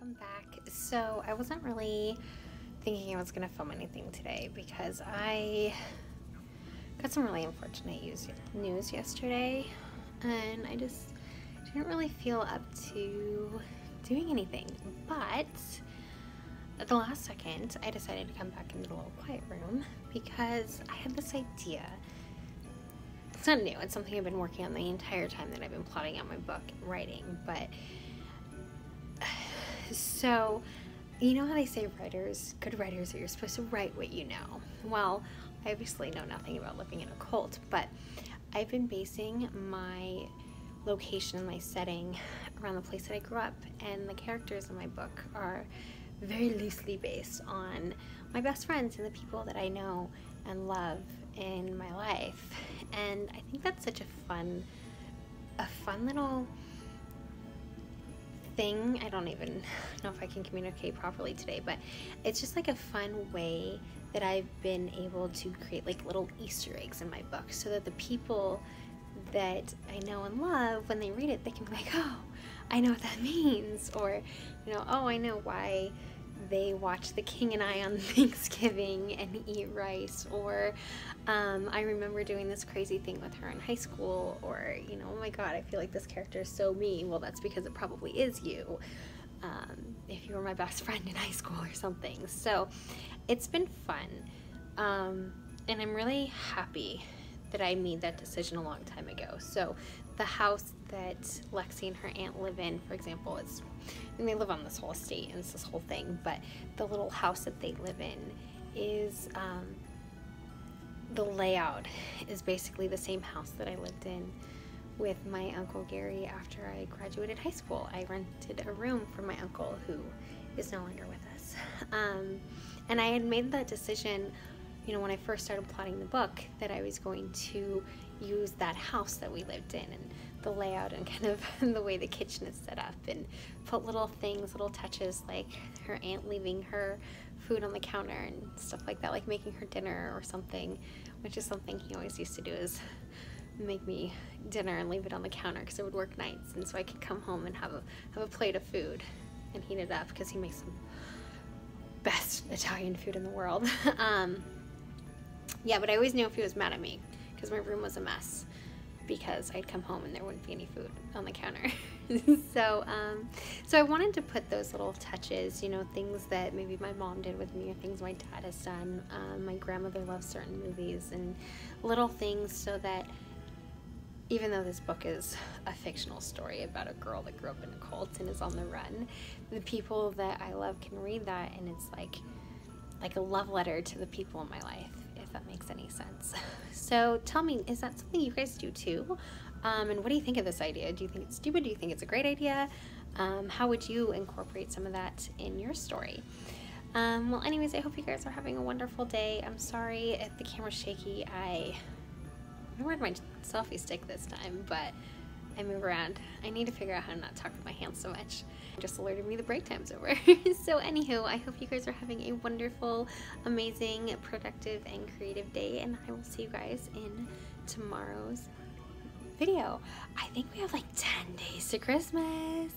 Welcome back. So I wasn't really thinking I was going to film anything today because I got some really unfortunate news yesterday, and I just didn't really feel up to doing anything. But at the last second, I decided to come back into the little quiet room because I had this idea. It's not new, it's something I've been working on the entire time that I've been plotting out my book and writing, but so, you know how they say good writers, that you're supposed to write what you know? Well, I obviously know nothing about living in a cult, but I've been basing my location, my setting around the place that I grew up, and the characters in my book are very loosely based on my best friends and the people that I know and love in my life. And I think that's such a fun little thing. I don't even know if I can communicate properly today, but it's just like a fun way that I've been able to create like little Easter eggs in my book, so that the people that I know and love, when they read it, they can be like, oh, I know what that means, or, you know, oh, I know why they watch The King and I on Thanksgiving and eat rice, or I remember doing this crazy thing with her in high school, or, you know, oh my god, I feel like this character is so me. Well, that's because it probably is you, if you were my best friend in high school or something. So it's been fun, and I'm really happy that I made that decision a long time ago. So the house that Lexi and her aunt live in, for example, and they live on this whole estate and it's this whole thing, but the little house that they live in is, the layout is basically the same house that I lived in with my Uncle Gary after I graduated high school. I rented a room for my uncle, who is no longer with us. And I had made that decision, you know, when I first started plotting the book, that I was going to use that house that we lived in, and the layout and kind of the way the kitchen is set up, and put little things, little touches, like her aunt leaving her food on the counter and stuff like that, like making her dinner or something, which is something he always used to do, is make me dinner and leave it on the counter because it would work nights, and so I could come home and have a plate of food and heat it up, because he makes some best Italian food in the world. Yeah, but I always knew if he was mad at me, because my room was a mess, because I'd come home and there wouldn't be any food on the counter. So I wanted to put those little touches, you know, things that maybe my mom did with me, or things my dad has done. My grandmother loves certain movies, and little things, so that even though this book is a fictional story about a girl that grew up in a cult and is on the run, the people that I love can read that, and it's like a love letter to the people in my life, if that makes any sense. So tell me, is that something you guys do too? And what do you think of this idea? Do you think it's stupid? Do you think it's a great idea? How would you incorporate some of that in your story? Well, anyways, I hope you guys are having a wonderful day. I'm sorry if the camera's shaky. I ignored my selfie stick this time, but I move around. I need to figure out how to not talk with my hands so much. It just alerted me the break time's over. So anywho, I hope you guys are having a wonderful, amazing, productive, and creative day, and I will see you guys in tomorrow's video. I think we have like 10 days to Christmas.